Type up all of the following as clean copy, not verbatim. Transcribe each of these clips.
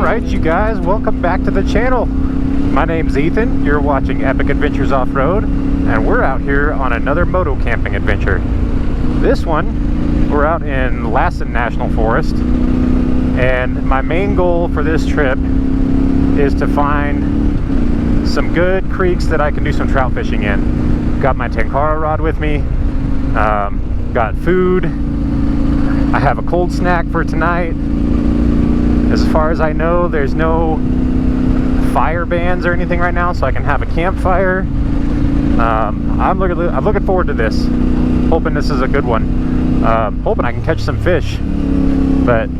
Alright, you guys, welcome back to the channel. My name's Ethan, you're watching Epic Adventures Off-Road, and we're out here on another moto-camping adventure. This one, we're out in Lassen National Forest, and my main goal for this trip is to find some good creeks that I can do some trout fishing in. Got my Tenkara rod with me, got food, I have a cold snack for tonight. As far as I know, there's no fire bans or anything right now, so I can have a campfire. I'm looking forward to this. Hoping this is a good one. Hoping I can catch some fish, but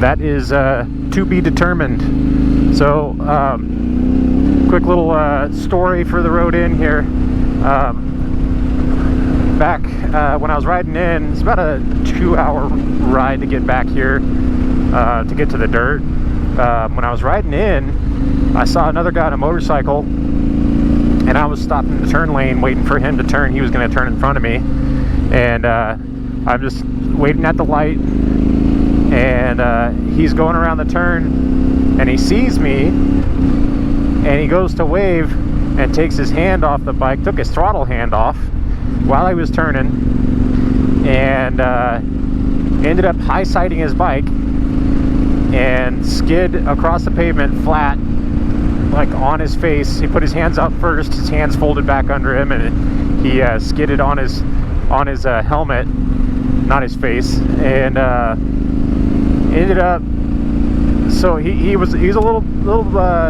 that is to be determined. So, quick little story for the road in here. Back when I was riding in, it's about a 2-hour ride to get back here. To get to the dirt. When I was riding in, I saw another guy on a motorcycle, and I was stopped in the turn lane waiting for him to turn. He was going to turn in front of me, and I'm just waiting at the light, and he's going around the turn, and he sees me, and he goes to wave and takes his hand off the bike, took his throttle hand off while I was turning, and ended up high-siding his bike and skid across the pavement flat, like on his face. He put his hands up first, his hands folded back under him, and he skidded on his helmet, not his face, and ended up, so he's a little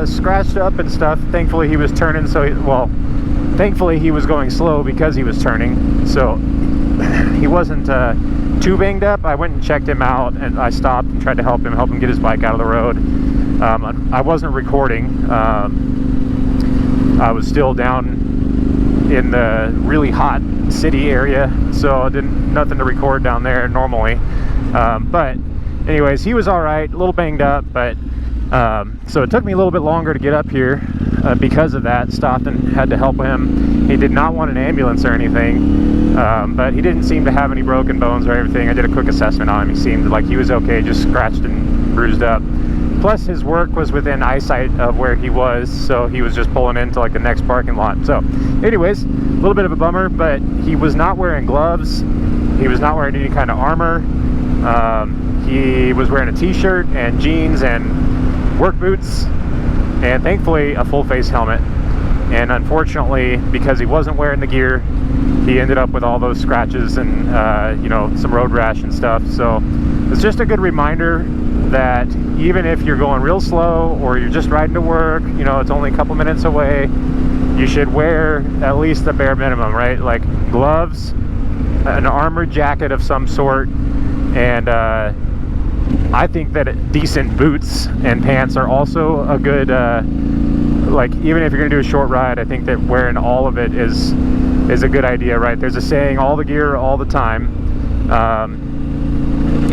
scratched up and stuff. Thankfully he was turning, thankfully he was going slow because he was turning, so he wasn't too banged up. I went and checked him out, and I stopped and tried to help him get his bike out of the road. I wasn't recording. I was still down in the really hot city area, so nothing to record down there normally. But anyways, he was all right, a little banged up, but so it took me a little bit longer to get up here because of that. Stopped and had to help him. He did not want an ambulance or anything, but he didn't seem to have any broken bones or everything. I did a quick assessment on him. He seemed like he was okay, just scratched and bruised up. Plus his work was within eyesight of where he was, so he was just pulling into like the next parking lot. So anyways, a little bit of a bummer, but he was not wearing gloves. He was not wearing any kind of armor. He was wearing a t-shirt and jeans and work boots, and thankfully a full face helmet. And unfortunately, because he wasn't wearing the gear, he ended up with all those scratches and some road rash and stuff. So it's just a good reminder that even if you're going real slow or you're just riding to work, it's only a couple minutes away, you should wear at least the bare minimum, right? Like gloves, an armored jacket of some sort, and I think that decent boots and pants are also a good, like, even if you're going to do a short ride, I think that wearing all of it is a good idea, right? There's a saying, all the gear, all the time.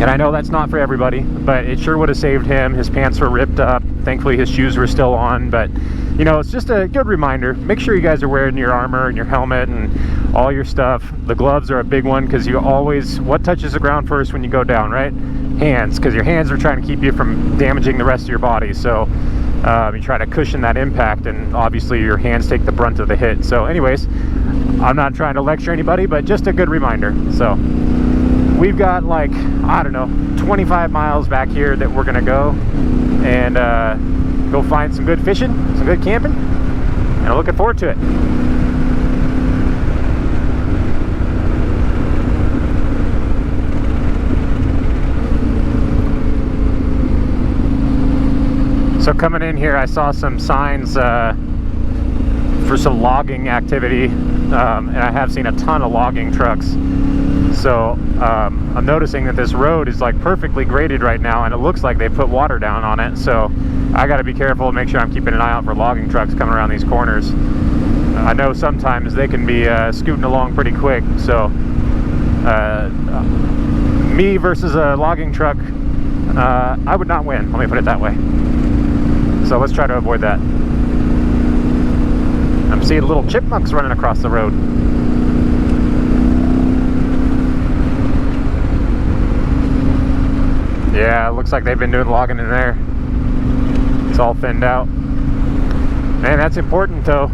And I know that's not for everybody, but it sure would have saved him. His pants were ripped up. Thankfully, his shoes were still on, but, it's just a good reminder. Make sure you guys are wearing your armor and your helmet and all your stuff. The gloves are a big one, because what touches the ground first when you go down, right? Hands, because your hands are trying to keep you from damaging the rest of your body. So you try to cushion that impact, and obviously your hands take the brunt of the hit. So anyways, I'm not trying to lecture anybody, but just a good reminder. So we've got, like, I don't know, 25 miles back here that we're gonna go and go find some good fishing, some good camping, and I'm looking forward to it. So coming in here, I saw some signs for some logging activity, and I have seen a ton of logging trucks. So I'm noticing that this road is like perfectly graded right now, and it looks like they put water down on it. So I got to be careful and make sure I'm keeping an eye out for logging trucks coming around these corners. I know sometimes they can be scooting along pretty quick. So me versus a logging truck, I would not win. Let me put it that way. So let's try to avoid that. I'm seeing little chipmunks running across the road. Yeah, it looks like they've been doing logging in there. It's all thinned out. Man, that's important though.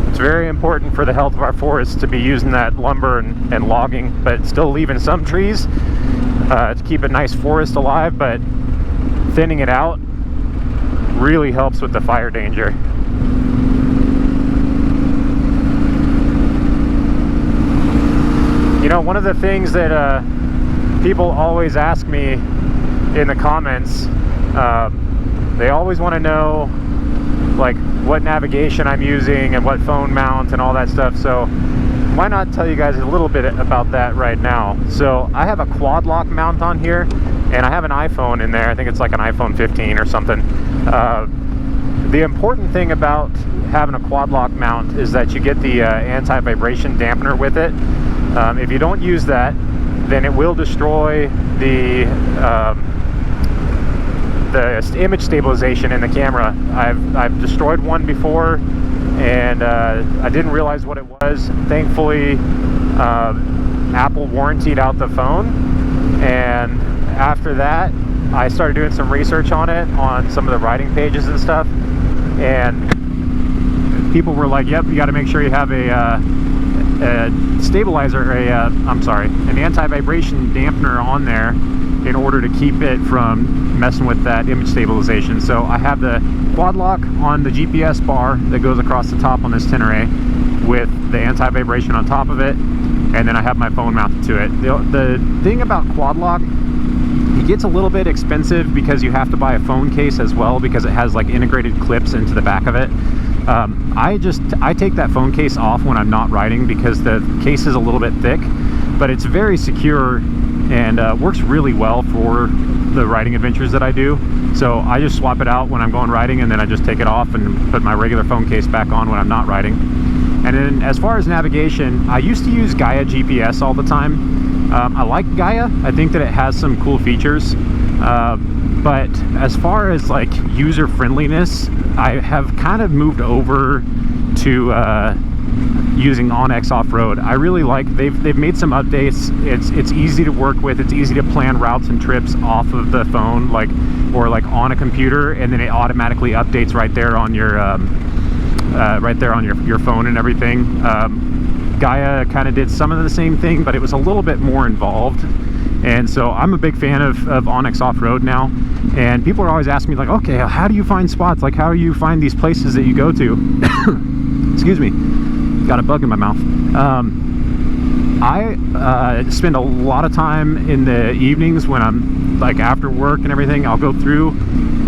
It's very important for the health of our forests to be using that lumber and logging, but still leaving some trees to keep a nice forest alive, but thinning it out really helps with the fire danger. You know, one of the things that people always ask me in the comments, they always want to know like what navigation I'm using and what phone mount and all that stuff. So why not tell you guys a little bit about that right now. So I have a quad lock mount on here, and I have an iPhone in there. I think it's like an iPhone 15 or something. The important thing about having a quad lock mount is that you get the anti-vibration dampener with it. If you don't use that, then it will destroy the image stabilization in the camera. I've destroyed one before, and I didn't realize what it was. Thankfully, Apple warrantied out the phone, and after that I started doing some research on it on some of the writing pages and stuff, and people were like, yep, you got to make sure you have a stabilizer, an anti-vibration dampener on there in order to keep it from messing with that image stabilization. So I have the quad lock on the GPS bar that goes across the top on this Tenkara with the anti-vibration on top of it, and then I have my phone mounted to it. The thing about quad lock, it gets a little bit expensive because you have to buy a phone case as well, because it has like integrated clips into the back of it. I take that phone case off when I'm not riding because the case is a little bit thick, but it's very secure and works really well for the riding adventures that I do. So I just swap it out when I'm going riding, and then I just take it off and put my regular phone case back on when I'm not riding. And then as far as navigation, I used to use Gaia GPS all the time. I like Gaia. I think that it has some cool features. But as far as like user friendliness, I have kind of moved over to using OnX Off-Road. I really like, they've made some updates. It's easy to work with. It's easy to plan routes and trips off of the phone, or on a computer, and then it automatically updates right there on your your phone and everything. Gaia kind of did some of the same thing, but it was a little bit more involved. And so I'm a big fan of OnX Off-Road now, and people are always asking me like, okay, how do you find spots? Like, how do you find these places that you go to? Excuse me, got a bug in my mouth. I spend a lot of time in the evenings when I'm like after work and everything. I'll go through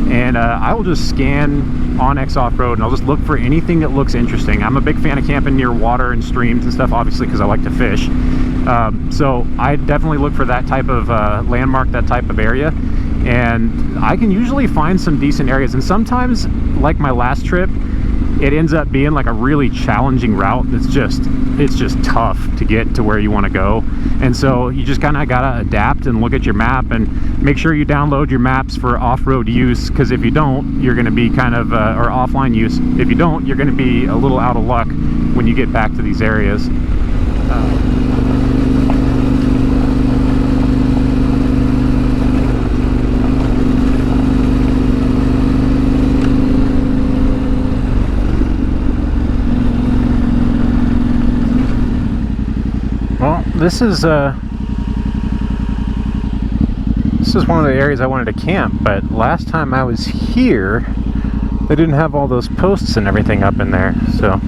and I will just scan OnX Off-Road, and I'll just look for anything that looks interesting. I'm a big fan of camping near water and streams and stuff, obviously, because I like to fish. So I definitely look for that type of landmark, that type of area, and I can usually find some decent areas. And sometimes, like my last trip, it ends up being like a really challenging route that's it's just tough to get to where you want to go. And so you just kind of gotta adapt and look at your map and make sure you download your maps for off-road use, because if you don't, you're going to be kind of or offline use. If you don't, you're going to be a little out of luck when you get back to these areas. Well, this is one of the areas I wanted to camp, but last time I was here, they didn't have all those posts and everything up in there. So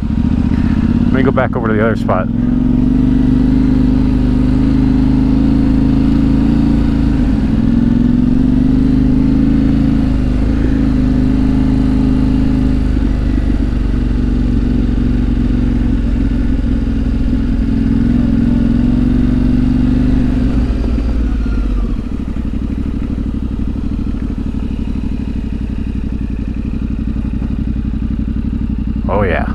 let me go back over to the other spot. Oh yeah,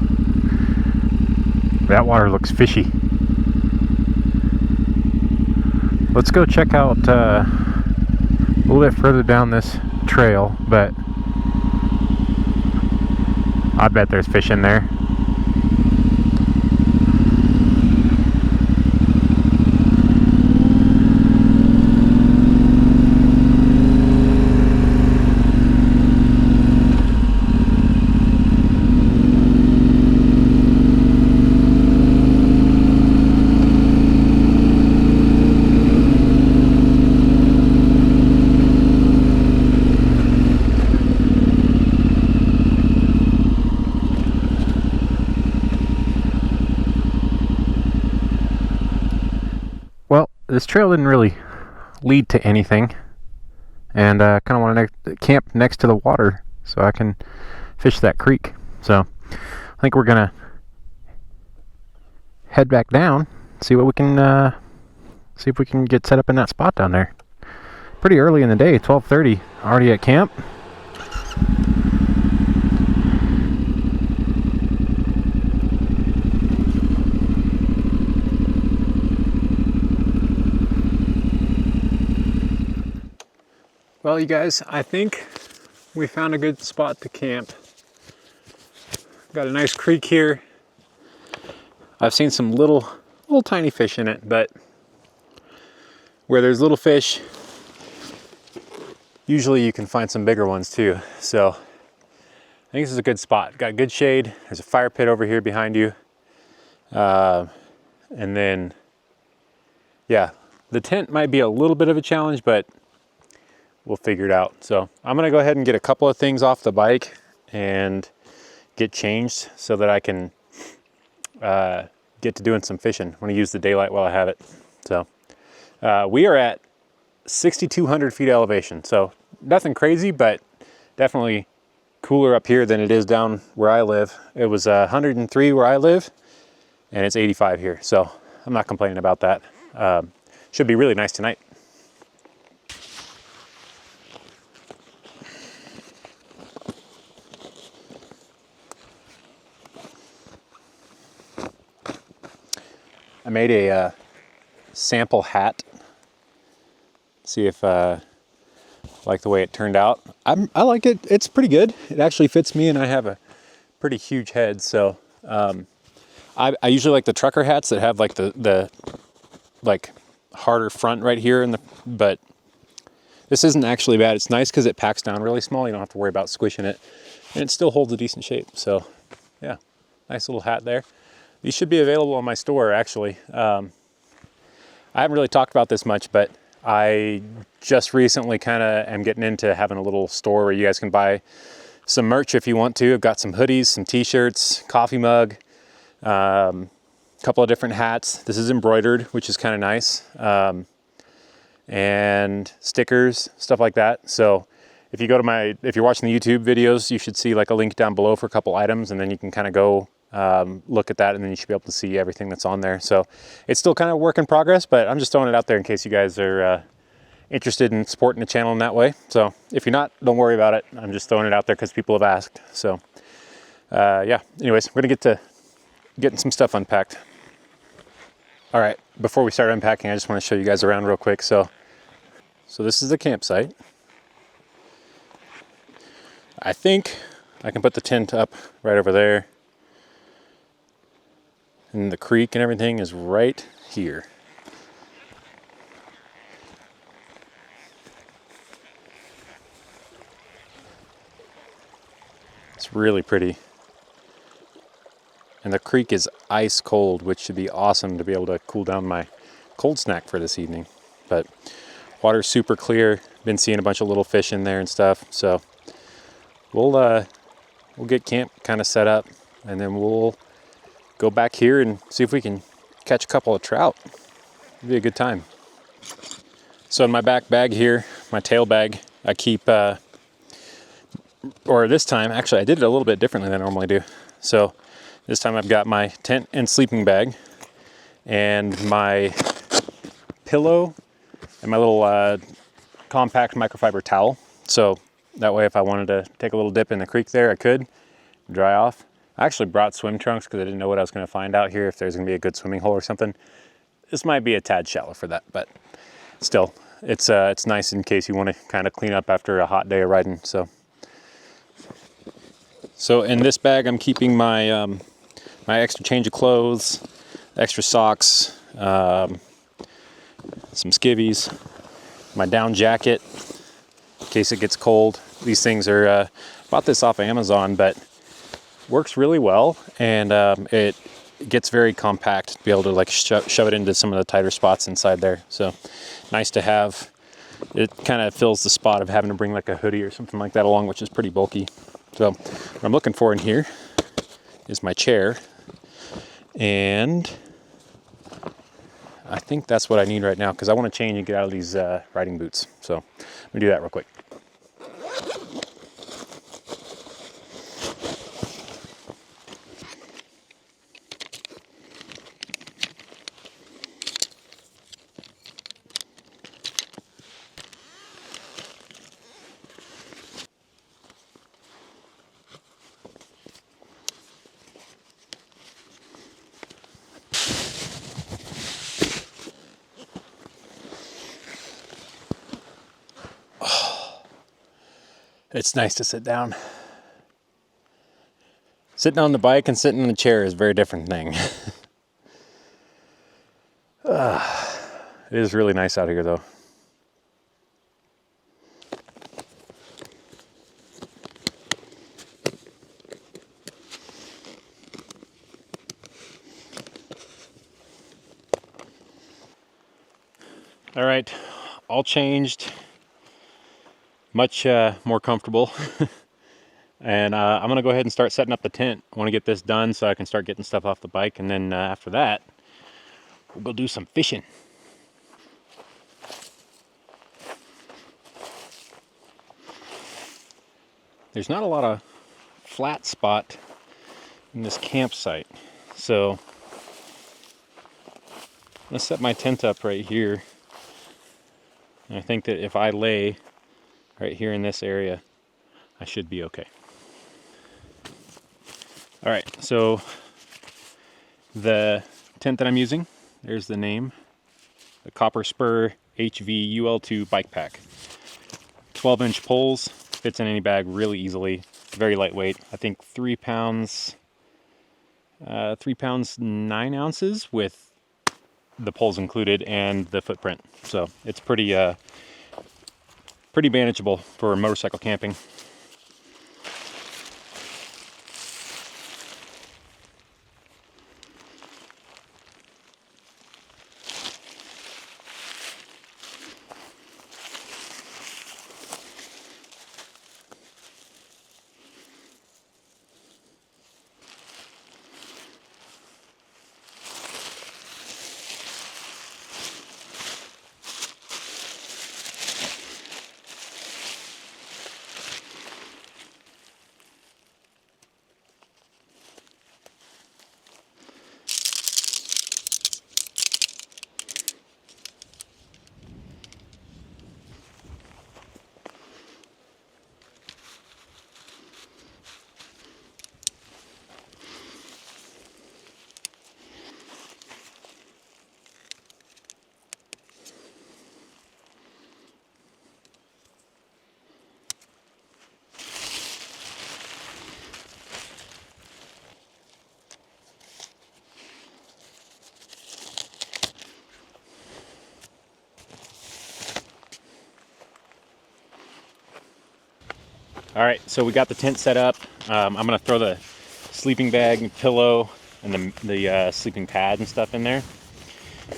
that water looks fishy. Let's go check out a little bit further down this trail, but I bet there's fish in there. this trail didn't really lead to anything, and kind of want to camp next to the water so I can fish that creek. So I think we're gonna head back down, see what we can see if we can get set up in that spot down there. Pretty early in the day, 12:30, already at camp. Well, you guys, I think we found a good spot to camp. Got a nice creek here. I've seen some little tiny fish in it, but where there's little fish, usually you can find some bigger ones too. So I think this is a good spot. Got good shade. There's a fire pit over here behind you. And then, yeah, the tent might be a little bit of a challenge, but we'll figure it out. So I'm gonna go ahead and get a couple of things off the bike and get changed so that I can get to doing some fishing. I'm gonna use the daylight while I have it. So we are at 6,200 feet elevation. So nothing crazy, but definitely cooler up here than it is down where I live. It was 103 where I live, and it's 85 here. So I'm not complaining about that. Should be really nice tonight. I made a sample hat. See if I like the way it turned out. I like it. It's pretty good. It actually fits me, and I have a pretty huge head. So I usually like the trucker hats that have like the like harder front right here, but this isn't actually bad. It's nice because it packs down really small. You don't have to worry about squishing it, and it still holds a decent shape. So yeah, nice little hat there. These should be available in my store, actually. I haven't really talked about this much, but I just recently kind of am getting into having a little store where you guys can buy some merch if you want to. I've got some hoodies, some t-shirts, coffee mug, couple of different hats. This is embroidered, which is kind of nice. And stickers, stuff like that. So if you go to if you're watching the YouTube videos, you should see like a link down below for a couple items, and then you can kind of go look at that, and then you should be able to see everything that's on there. So it's still kind of a work in progress, but I'm just throwing it out there in case you guys are interested in supporting the channel in that way. So if you're not, don't worry about it. I'm just throwing it out there because people have asked. So yeah, anyways, we're gonna get to getting some stuff unpacked. All right, before we start unpacking, I just want to show you guys around real quick. So this is the campsite. I think I can put the tent up right over there. And the creek and everything is right here. It's really pretty. And the creek is ice cold, which should be awesome to be able to cool down my cold snack for this evening. But water's super clear. Been seeing a bunch of little fish in there and stuff. So we'll get camp kind of set up, and then we'll go back here and see if we can catch a couple of trout. It'll be a good time. So in my back bag here, my tail bag, I keep, or this time, actually I did it a little bit differently than I normally do. So this time I've got my tent and sleeping bag and my pillow and my little compact microfiber towel. So that way if I wanted to take a little dip in the creek there, I could dry off. I actually brought swim trunks because I didn't know what I was going to find out here, if there's going to be a good swimming hole or something. This might be a tad shallow for that, but still, it's nice in case you want to kind of clean up after a hot day of riding. So in this bag, I'm keeping my my extra change of clothes, extra socks, some skivvies, my down jacket in case it gets cold. These things are bought this off of Amazon, but works really well, and it gets very compact to be able to like shove it into some of the tighter spots inside there. So nice to have. It kind of fills the spot of having to bring like a hoodie or something like that along, which is pretty bulky. So what I'm looking for in here is my chair, and I think that's what I need right now because I want to change and get out of these riding boots. So I'm gonna do that real quick. It's nice to sit down. Sitting on the bike and sitting in a chair is a very different thing. It is really nice out here though. All right, all changed. Much more comfortable. And I'm gonna go ahead and start setting up the tent. I want to get this done so I can start getting stuff off the bike, and then after that we'll go do some fishing. There's not a lot of flat spot in this campsite, so let's set my tent up right here. And I think that if I lay right here in this area, I should be okay. All right, so the tent that I'm using, there's the name, the Copper Spur HV UL2 bike pack. 12-inch poles, fits in any bag really easily, very lightweight. I think 3 pounds 9 ounces with the poles included and the footprint. So it's pretty manageable for motorcycle camping. All right, so we got the tent set up. I'm gonna throw the sleeping bag and pillow and the sleeping pad and stuff in there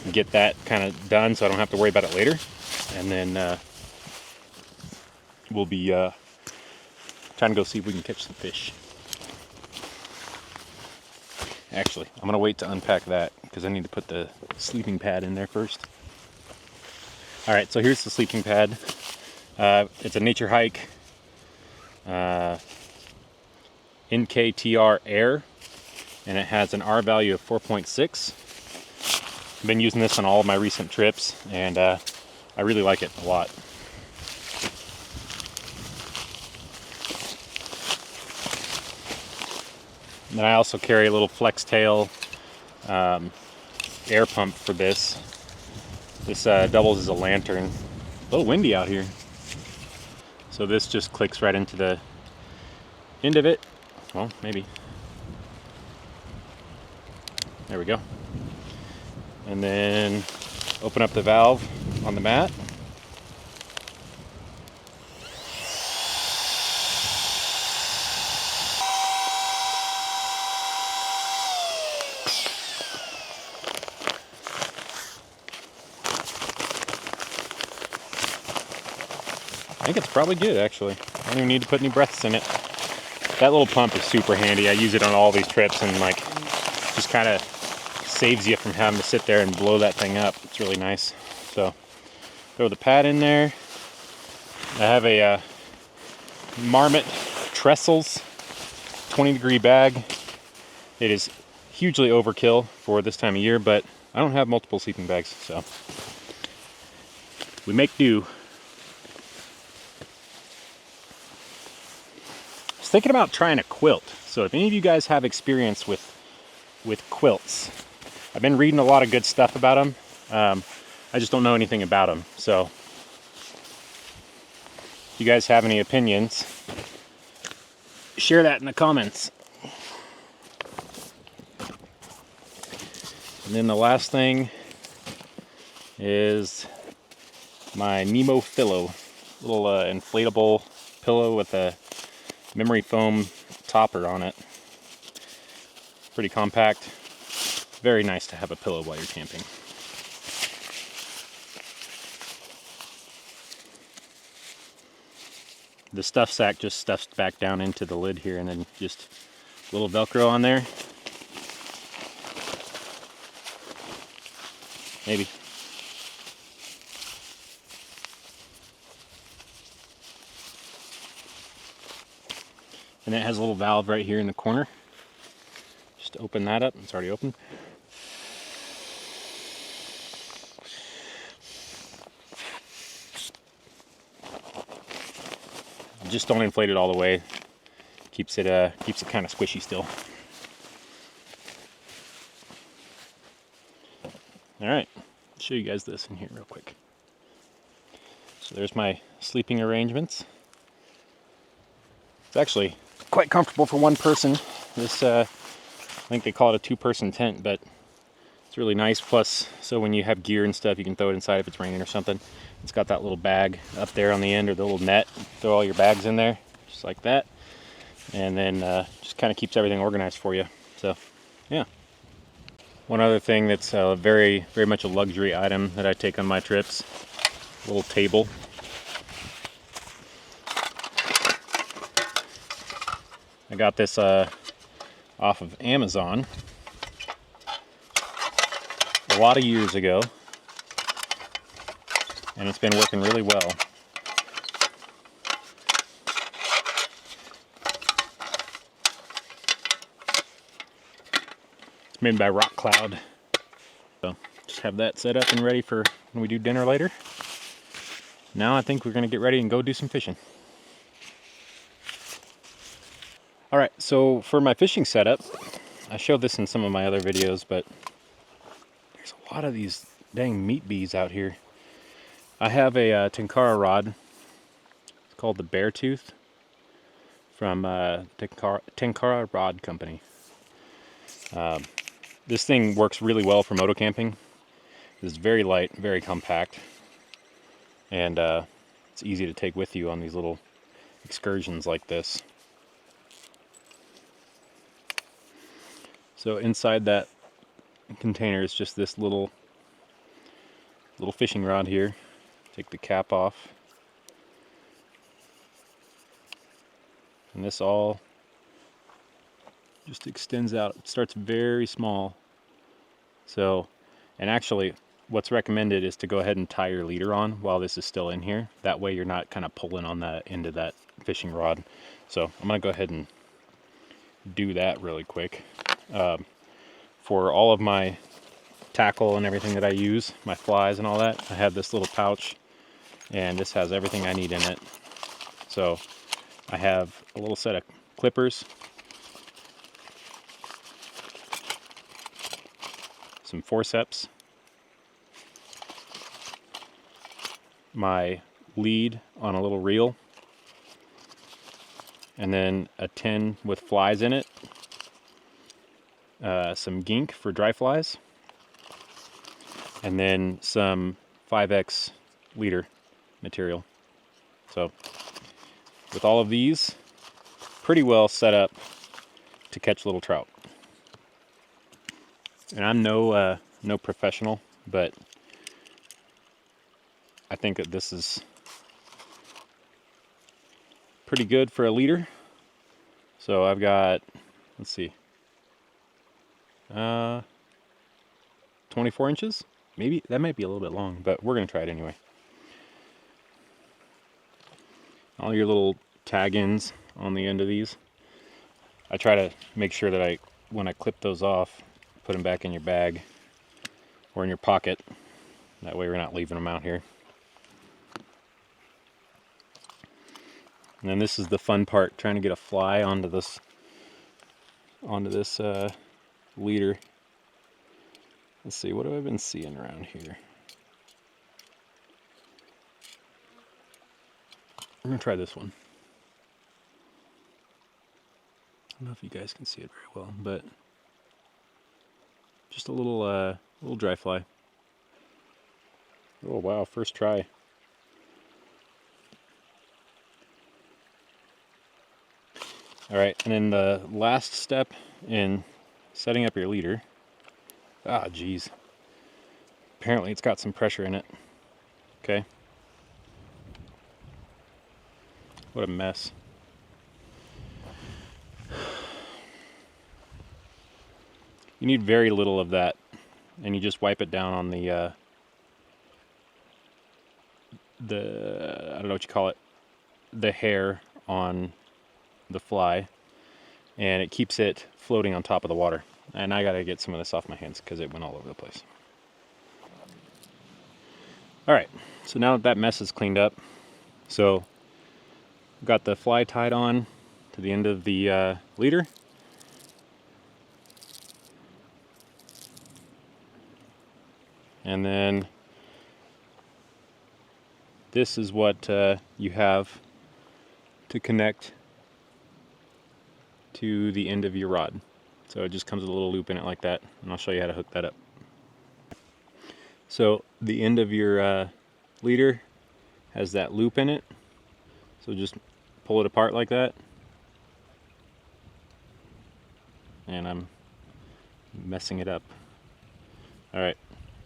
and get that kind of done so I don't have to worry about it later. And then we'll be trying to go see if we can catch some fish. Actually, I'm gonna wait to unpack that because I need to put the sleeping pad in there first. All right, so here's the sleeping pad. It's a Nature Hike NKTR Air, and it has an R value of 4.6. I've been using this on all of my recent trips, and I really like it a lot. And then I also carry a little flex tail air pump for this. This doubles as a lantern. A little windy out here. So this just clicks right into the end of it. Well, maybe. There we go. And then open up the valve on the mat. I think it's probably good, actually. I don't even need to put any breaths in it. That little pump is super handy. I use it on all these trips, and like, just kind of saves you from having to sit there and blow that thing up. It's really nice. So throw the pad in there. I have a Marmot Trestles 20-degree bag. It is hugely overkill for this time of year, but I don't have multiple sleeping bags, so we make do. I was thinking about trying a quilt. So if any of you guys have experience with quilts, I've been reading a lot of good stuff about them. I just don't know anything about them. So if you guys have any opinions, share that in the comments. And then the last thing is my Nemo Pillow, little inflatable pillow with a memory foam topper on it. Pretty compact. Very nice to have a pillow while you're camping. The stuff sack just stuffs back down into the lid here, and then just a little Velcro on there. Maybe. And it has a little valve right here in the corner. Just open that up. It's already open. Just don't inflate it all the way. Keeps it kind of squishy still. All right, I'll show you guys this in here real quick. So there's my sleeping arrangements. It's actually quite comfortable for one person. This, I think they call it a two-person tent, but it's really nice. Plus, so when you have gear and stuff, you can throw it inside if it's raining or something. It's got that little bag up there on the end, or the little net. Throw all your bags in there, just like that. And then just kind of keeps everything organized for you. So, yeah. One other thing that's very, very much a luxury item that I take on my trips, a little table. I got this off of Amazon a lot of years ago, and it's been working really well. It's made by Rock Cloud. So just have that set up and ready for when we do dinner later. Now I think we're going to get ready and go do some fishing. Alright, so for my fishing setup, I showed this in some of my other videos, but there's a lot of these dang meat bees out here. I have a Tenkara rod. It's called the Beartooth from Tenkara Rod Company. This thing works really well for moto-camping. It's very light, very compact, and it's easy to take with you on these little excursions like this. So inside that container is just this little fishing rod here. Take the cap off, and this all just extends out. It starts very small. So, and actually what's recommended is to go ahead and tie your leader on while this is still in here. That way you're not kind of pulling on the end of that fishing rod. So I'm going to go ahead and do that really quick. For all of my tackle and everything that I use, my flies and all that, I have this little pouch, and this has everything I need in it. So I have a little set of clippers, some forceps, my lead on a little reel, and then a tin with flies in it, some gink for dry flies, and then some 5X leader material. So with all of these, pretty well set up to catch little trout. And I'm no professional, but I think that this is pretty good for a leader. So I've got, let's see, 24 inches. Maybe that might be a little bit long, but we're gonna try it anyway. All your little tag-ins on the end of these, I try to make sure that when I clip those off, put them back in your bag or in your pocket. That way we're not leaving them out here. And then this is the fun part, trying to get a fly onto this leader. Let's see, what have I been seeing around here? We're gonna try this one. I don't know if you guys can see it very well, but just a little dry fly. Oh wow, first try. All right, and then the last step in setting up your leader. Ah, geez. Apparently it's got some pressure in it. Okay. What a mess. You need very little of that, and you just wipe it down on the I don't know what you call it, the hair on the fly, and it keeps it floating on top of the water. And I gotta get some of this off my hands because it went all over the place. All right, so now that mess is cleaned up, so got the fly tied on to the end of the leader. And then this is what you have to connect to the end of your rod. So it just comes with a little loop in it like that, and I'll show you how to hook that up. So the end of your leader has that loop in it, so just pull it apart like that. And I'm messing it up. All right,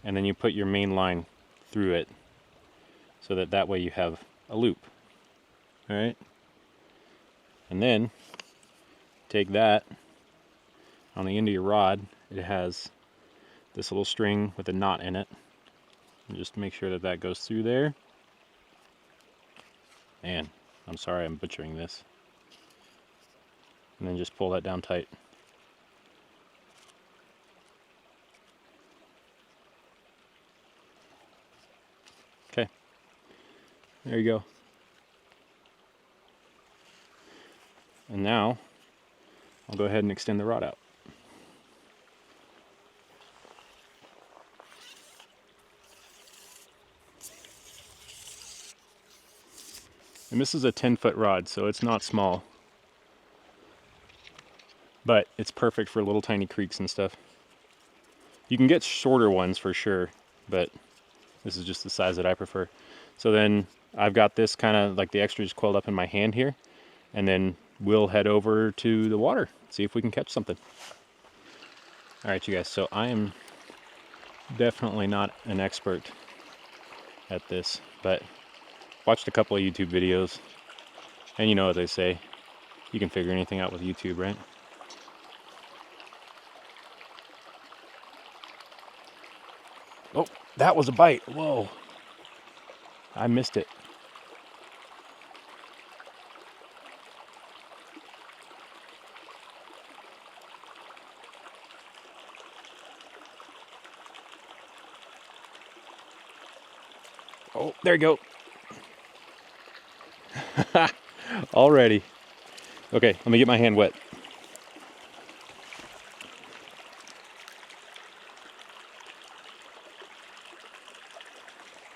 and then you put your main line through it so that way you have a loop. All right, and then take that on the end of your rod. It has this little string with a knot in it, and just make sure that goes through there. And I'm sorry I'm butchering this. And then just pull that down tight. Okay, there you go. And now I'll go ahead and extend the rod out. And this is a 10-foot rod, so it's not small, but it's perfect for little tiny creeks and stuff. You can get shorter ones for sure, but this is just the size that I prefer. So then I've got this kind of like the extras coiled up in my hand here, and then we'll head over to the water, see if we can catch something. All right, you guys, so I am definitely not an expert at this, but watched a couple of YouTube videos, and you know what they say, you can figure anything out with YouTube, right? Oh, that was a bite. Whoa, I missed it. Oh, there you go. Already. Okay, let me get my hand wet.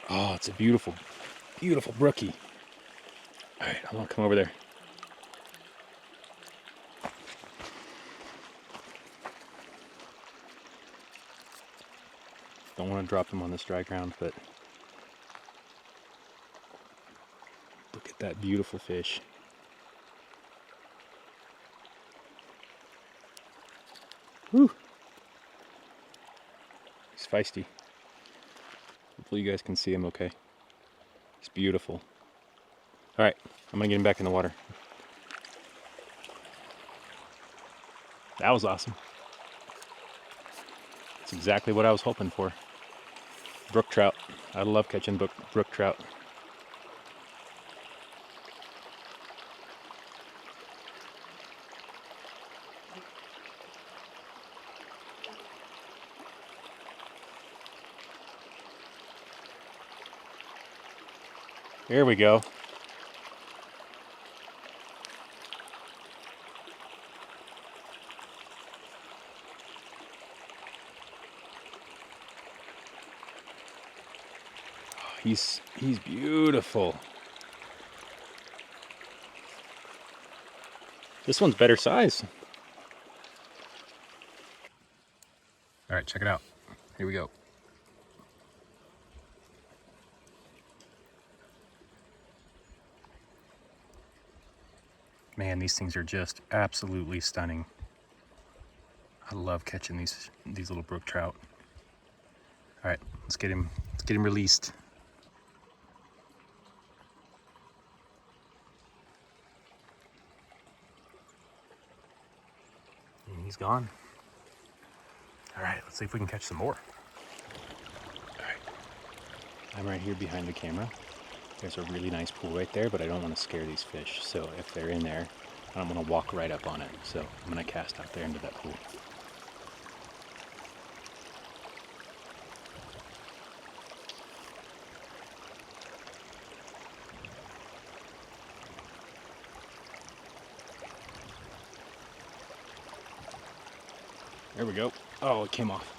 Oh, it's a beautiful, beautiful brookie. All right, I'm gonna come over there. Don't want to drop them on this dry ground, but look at that beautiful fish. Whew. He's feisty. Hopefully you guys can see him okay. He's beautiful. All right, I'm gonna get him back in the water. That was awesome. That's exactly what I was hoping for. Brook trout. I love catching brook trout. Here we go. He's beautiful. This one's better size. All right, check it out. Here we go. Man, these things are just absolutely stunning. I love catching these little brook trout. All right, let's get him released. And he's gone. All right, let's see if we can catch some more. All right, I'm right here behind the camera. There's a really nice pool right there, but I don't want to scare these fish. So if they're in there, I don't want to walk right up on it. So I'm going to cast out there into that pool. There we go. Oh, it came off.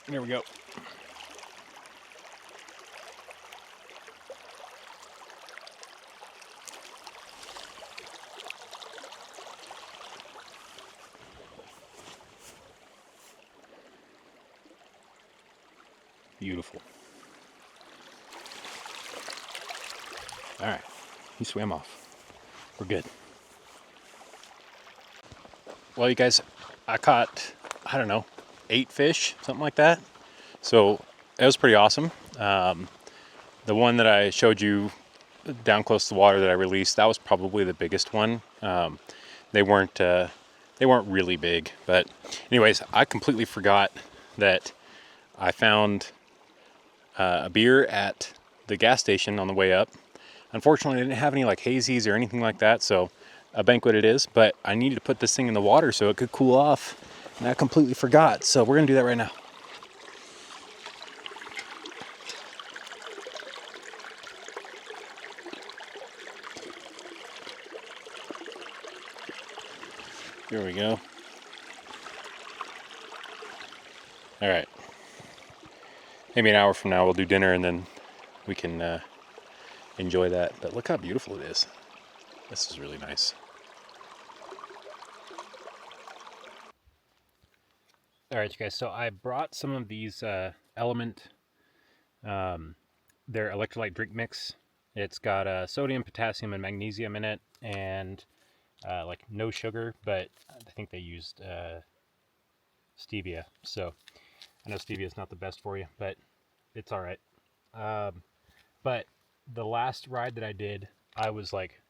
There we go. Beautiful. All right, he swam off. We're good. Well, you guys, I caught, I don't know, 8 fish, something like that. So it was pretty awesome. The one that I showed you down close to the water that I released, that was probably the biggest one. They weren't really big, but anyways, I completely forgot that I found a beer at the gas station on the way up. Unfortunately, I didn't have any like hazies or anything like that, so a banquet it is, but I needed to put this thing in the water so it could cool off, and I completely forgot, so we're gonna do that right now. Here we go. All right. Maybe an hour from now we'll do dinner and then we can enjoy that. But look how beautiful it is. This is really nice. All right, you guys. So I brought some of these Element, their electrolyte drink mix. It's got sodium, potassium, and magnesium in it, and like no sugar, but I think they used stevia. So I know stevia is not the best for you, but it's all right. But the last ride that I did, I was like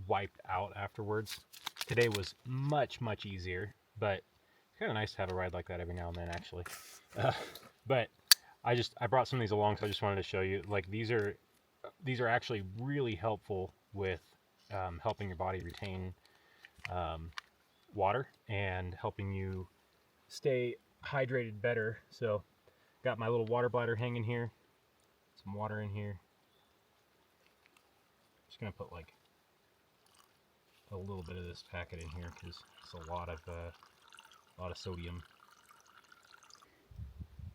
wiped out afterwards. Today was much easier, but it's kind of nice to have a ride like that every now and then, actually. But I brought some of these along, so I just wanted to show you. Like these are actually really helpful with helping your body retain water and helping you stay hydrated better. So got my little water bladder hanging here, some water in here. Just gonna put like a little bit of this packet in here because it's a lot of sodium.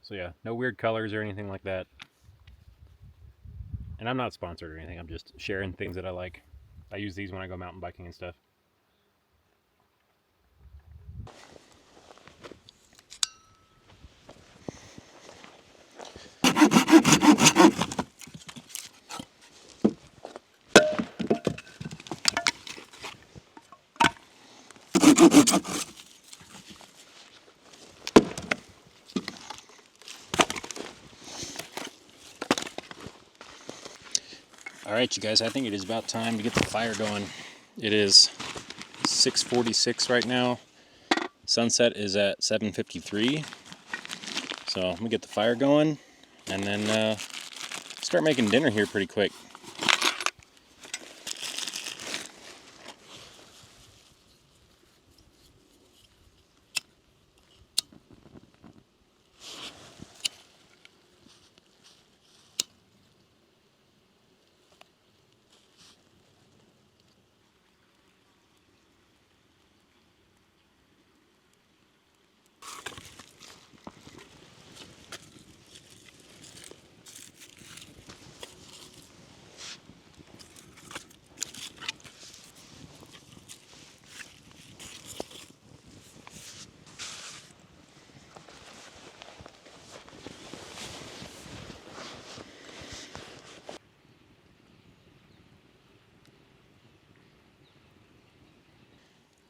So yeah, no weird colors or anything like that. And I'm not sponsored or anything, I'm just sharing things that I like. I use these when I go mountain biking and stuff. All right, you guys, I think it is about time to get the fire going. It is 6:46 right now. Sunset is at 7:53. So I'm gonna get the fire going and then start making dinner here pretty quick.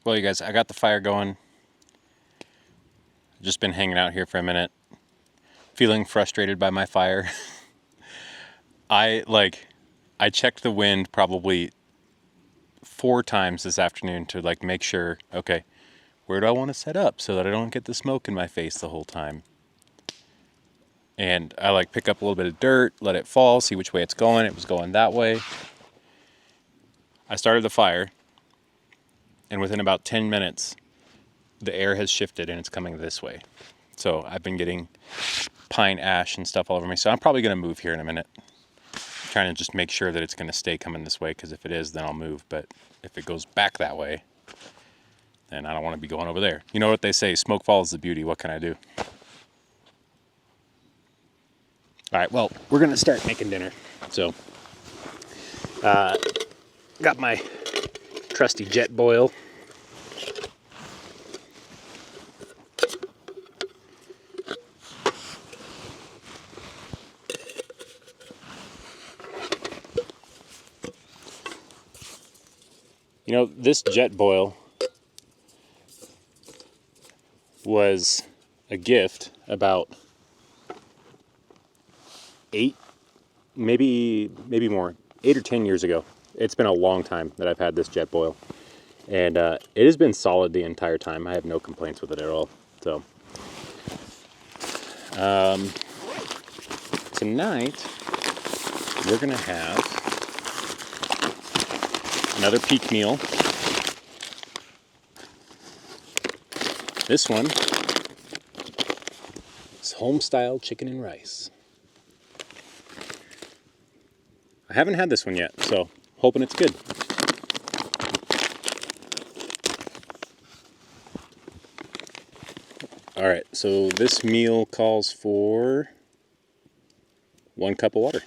Well, you guys, I got the fire going. Just been hanging out here for a minute, feeling frustrated by my fire. I checked the wind probably 4 times this afternoon to make sure, okay, where do I want to set up so that I don't get the smoke in my face the whole time? And I pick up a little bit of dirt, let it fall, see which way it's going. It was going that way. I started the fire, and within about 10 minutes, the air has shifted and it's coming this way. So I've been getting pine ash and stuff all over me. So I'm probably going to move here in a minute. I'm trying to just make sure that it's going to stay coming this way, because if it is, then I'll move. But if it goes back that way, then I don't want to be going over there. You know what they say, smoke follows the beauty. What can I do? All right, well, we're going to start making dinner. So, got my trusty jet boil. You know, this jet boil was a gift about 8, maybe more, 8 or 10 years ago. It's been a long time that I've had this jet boil, and it has been solid the entire time. I have no complaints with it at all. So tonight we're gonna have another peak meal. This one is home-style chicken and rice. I haven't had this one yet, so hoping it's good. All right, so this meal calls for 1 cup of water.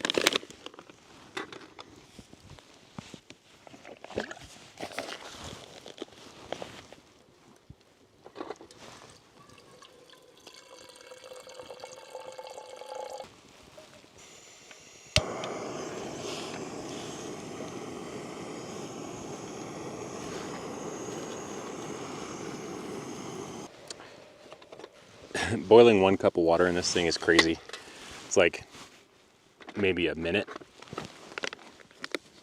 Boiling 1 cup of water in this thing is crazy. It's like maybe a minute.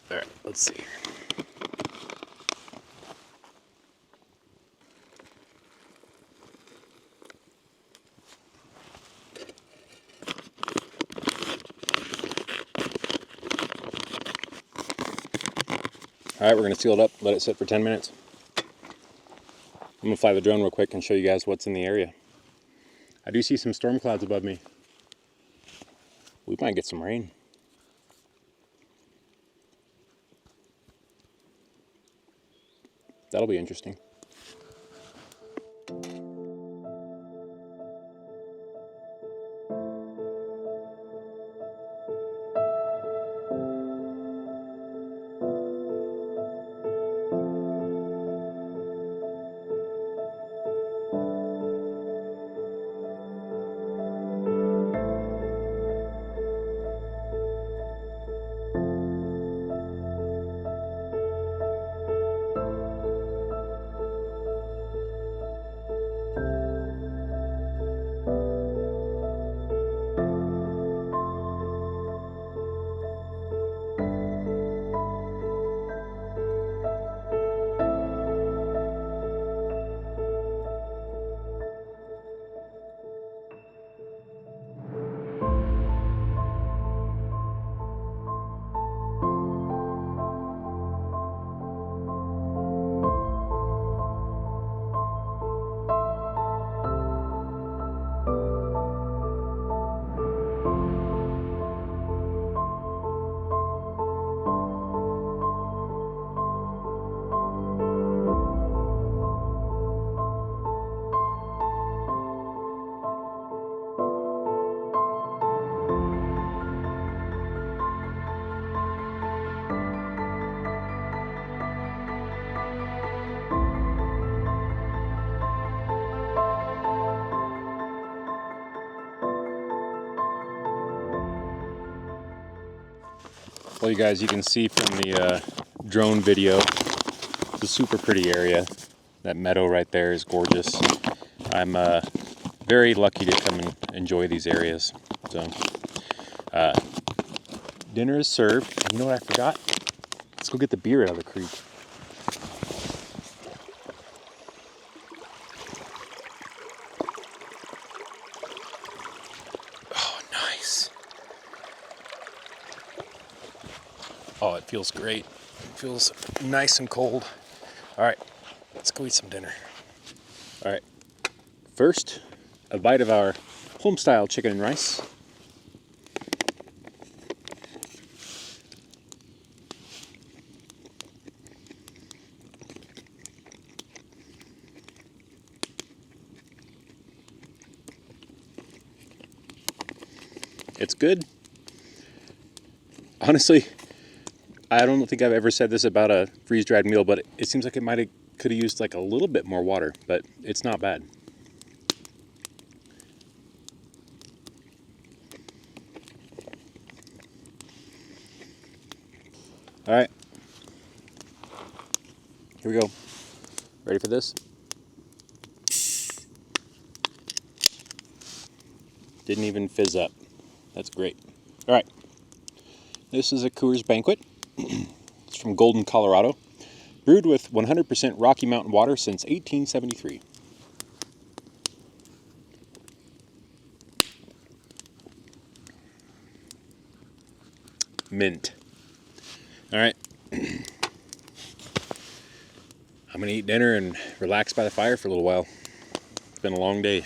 All right, let's see. All right, we're gonna seal it up, let it sit for 10 minutes. I'm gonna fly the drone real quick and show you guys what's in the area. I do see some storm clouds above me. We might get some rain. That'll be interesting. Well, you guys, you can see from the drone video, it's a super pretty area. That meadow right there is gorgeous. I'm very lucky to come and enjoy these areas. So, dinner is served. You know what I forgot? Let's go get the beer out of the creek. Oh, nice. Oh, it feels great. It feels nice and cold. All right, let's go eat some dinner. All right, first, a bite of our home-style chicken and rice. It's good. Honestly, I don't think I've ever said this about a freeze-dried meal, but it seems like it could have used like a little bit more water, but it's not bad. All right, here we go. Ready for this? Didn't even fizz up. That's great. All right, this is a Coors Banquet. It's from Golden, Colorado. Brewed with 100% Rocky Mountain water since 1873. Mint. All right. I'm going to eat dinner and relax by the fire for a little while. It's been a long day.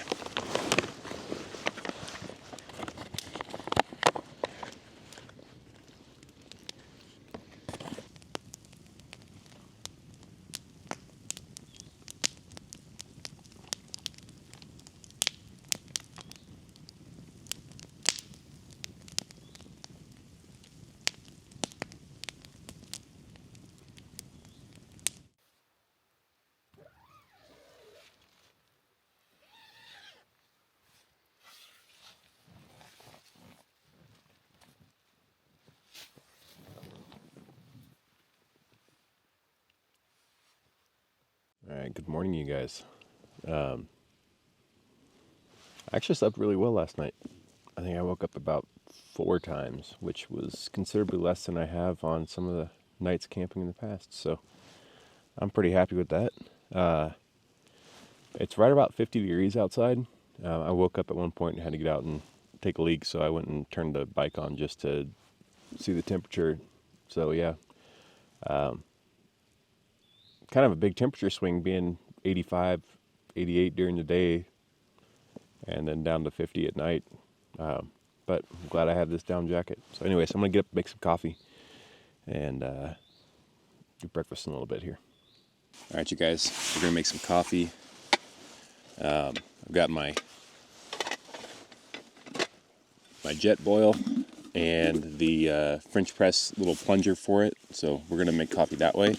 All right, good morning, you guys. I actually slept really well last night. I think I woke up about 4 times, which was considerably less than I have on some of the nights camping in the past. So I'm pretty happy with that. It's right about 50 degrees outside. I woke up at one point and had to get out and take a leak, so I went and turned the bike on just to see the temperature. So yeah, kind of a big temperature swing, being 85, 88 during the day, and then down to 50 at night. But I'm glad I have this down jacket. So anyways, I'm going to get up and make some coffee and do breakfast in a little bit here. All right, you guys, we're going to make some coffee. I've got my jet boil and the French press little plunger for it. So we're going to make coffee that way.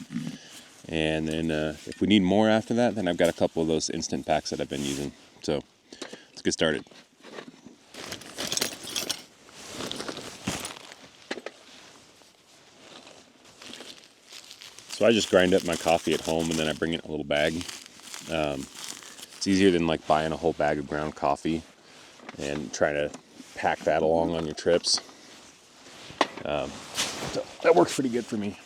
And then if we need more after that, then I've got a couple of those instant packs that I've been using. So let's get started. So I just grind up my coffee at home and then I bring it in a little bag. It's easier than like buying a whole bag of ground coffee and trying to pack that along on your trips. So that works pretty good for me.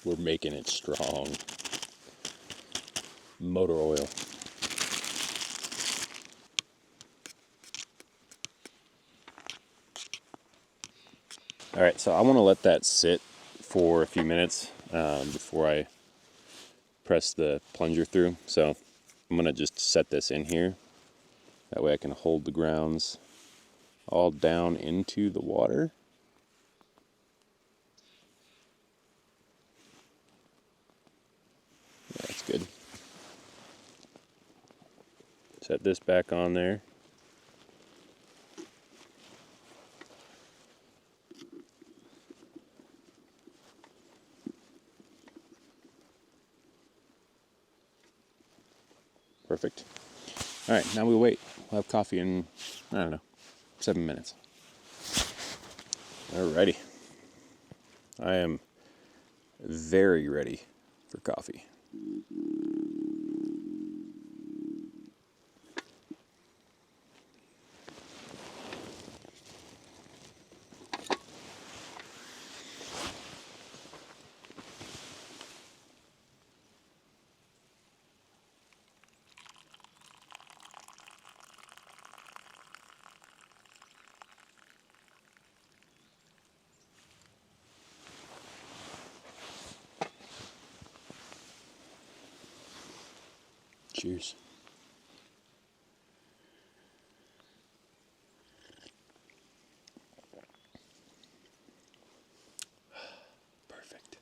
We're making it strong. Motor oil. All right, so I want to let that sit for a few minutes before I press the plunger through. So I'm going to just set this in here. That way I can hold the grounds all down into the water. That's good. Set this back on there. Perfect. All right, now we wait. We'll have coffee in, I don't know, 7 minutes. Alrighty. I am very ready for coffee. Cheers. Perfect.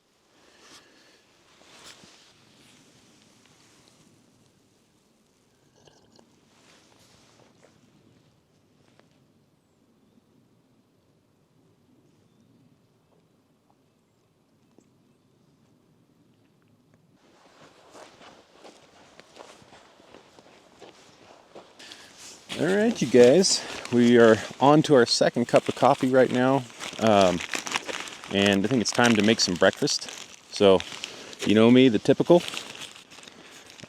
All right, you guys, we are on to our second cup of coffee right now, and I think it's time to make some breakfast. So, you know me, the typical,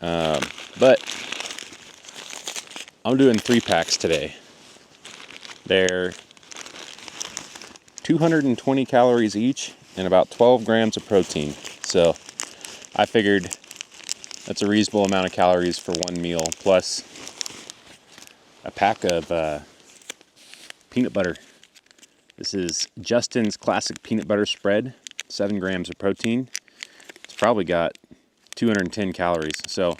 but I'm doing 3-packs today. They're 220 calories each and about 12 grams of protein. So I figured that's a reasonable amount of calories for one meal, plus a pack of peanut butter. This is Justin's Classic Peanut Butter Spread, 7 grams of protein. It's probably got 210 calories, so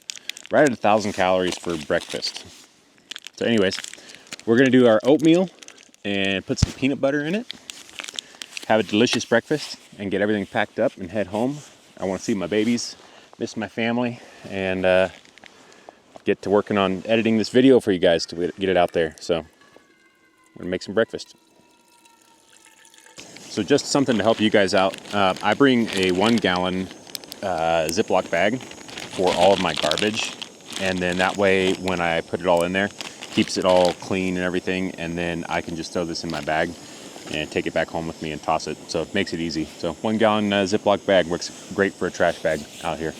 right at 1,000 calories for breakfast. So anyways, we're gonna do our oatmeal and put some peanut butter in it, have a delicious breakfast, and get everything packed up and head home. I wanna see my babies, miss my family, and get to working on editing this video for you guys to get it out there. So I'm gonna make some breakfast. So just something to help you guys out. I bring a 1-gallon Ziploc bag for all of my garbage. And then that way, when I put it all in there, keeps it all clean and everything. And then I can just throw this in my bag and take it back home with me and toss it. So it makes it easy. So 1-gallon Ziploc bag works great for a trash bag out here.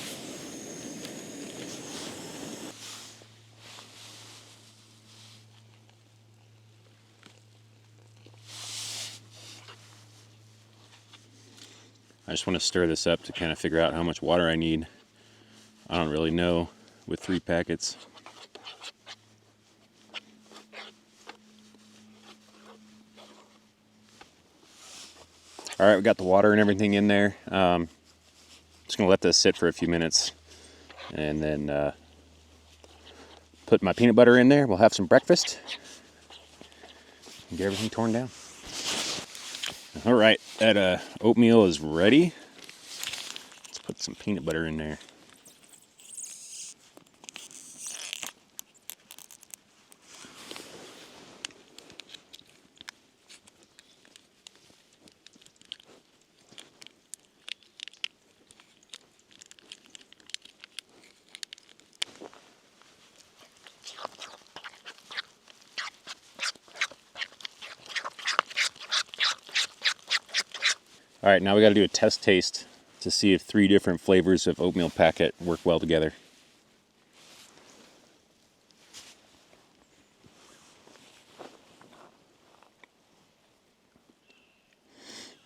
I just want to stir this up to kind of figure out how much water I need. I don't really know with 3 packets. All right, we got the water and everything in there. Just gonna let this sit for a few minutes and then put my peanut butter in there. We'll have some breakfast and get everything torn down. All right, that oatmeal is ready. Let's put some peanut butter in there. All right, now we got to do a test taste to see if 3 different flavors of oatmeal packet work well together.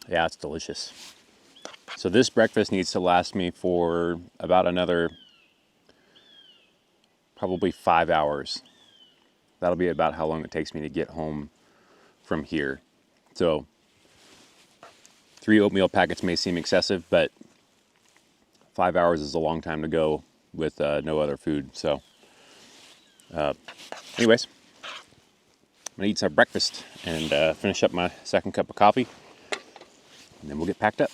Yeah, it's delicious. So this breakfast needs to last me for about another probably 5 hours. That'll be about how long it takes me to get home from here. So 3 oatmeal packets may seem excessive, but 5 hours is a long time to go with no other food. So anyways, gonna eat some breakfast and finish up my second cup of coffee, and then we'll get packed up.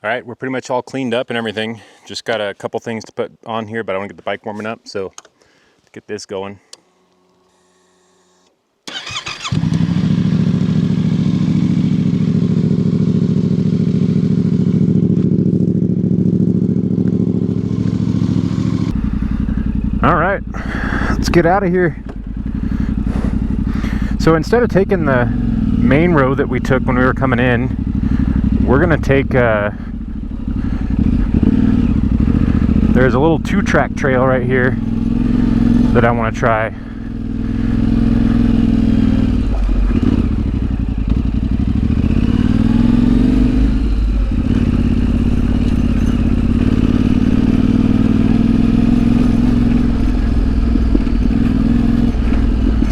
All right, we're pretty much all cleaned up and everything. Just got a couple things to put on here, but I want to get the bike warming up, so let's get this going. All right, let's get out of here. So instead of taking the main road that we took when we were coming in, we're gonna take there's a little 2-track trail right here that I want to try.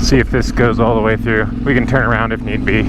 See if this goes all the way through. We can turn around if need be.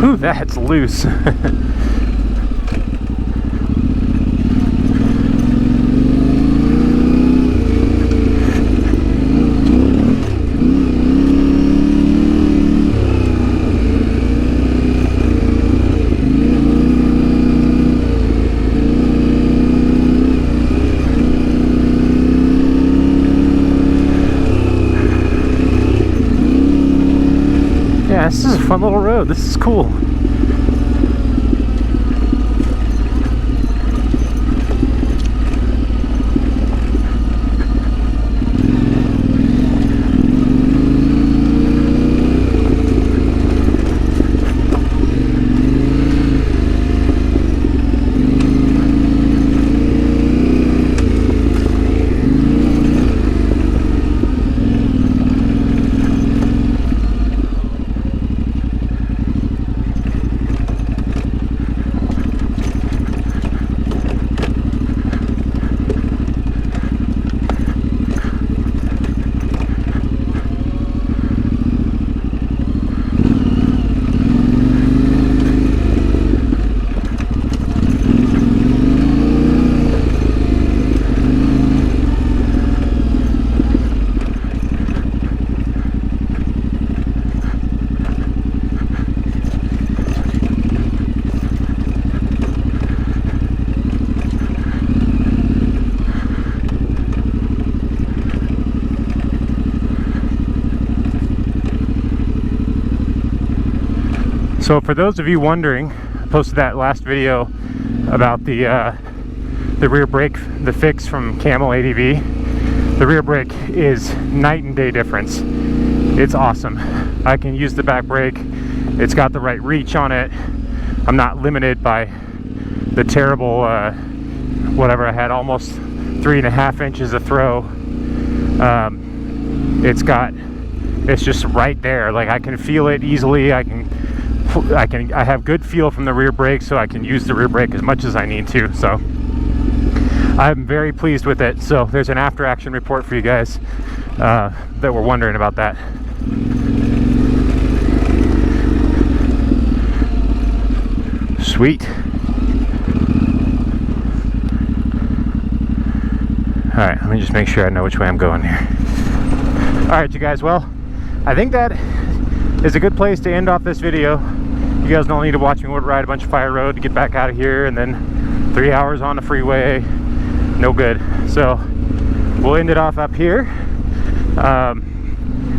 Whew, that's loose. Yeah, this is a fun little road. This is cool. So for those of you wondering, I posted that last video about the rear brake, the fix from Camel ADV. The rear brake is night and day difference. It's awesome. I can use the back brake. It's got the right reach on it. I'm not limited by the terrible whatever I had, almost 3.5 inches of throw. It's just right there. Like, I can feel it easily. I have good feel from the rear brake, so I can use the rear brake as much as I need to. So I'm very pleased with it. So there's an after action report for you guys that were wondering about that. Sweet. All right, let me just make sure I know which way I'm going here. All right, you guys, well, I think that is a good place to end off this video. You guys don't need to watch me ride a bunch of fire road to get back out of here, and then 3 hours on the freeway. No good. So we'll end it off up here.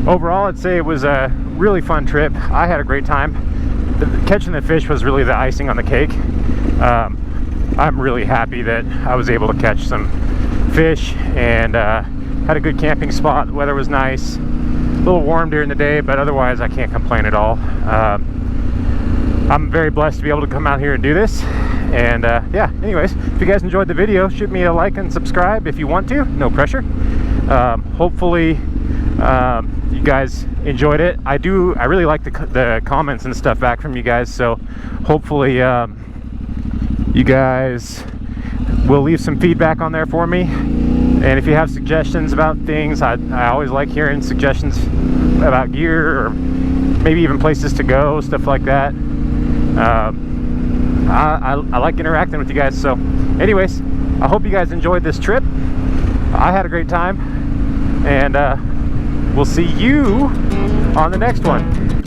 Overall, I'd say it was a really fun trip. I had a great time. Catching the fish was really the icing on the cake. I'm really happy that I was able to catch some fish and had a good camping spot. The weather was nice. A little warm during the day, but otherwise I can't complain at all. I'm very blessed to be able to come out here and do this. And yeah, anyways, if you guys enjoyed the video, shoot me a like and subscribe if you want to. No pressure. Hopefully you guys enjoyed it. I really like the comments and stuff back from you guys, so hopefully you guys will leave some feedback on there for me. And if you have suggestions about things, I always like hearing suggestions about gear, or maybe even places to go, stuff like that. I like interacting with you guys. So anyways, I hope you guys enjoyed this trip. I had a great time, and we'll see you on the next one.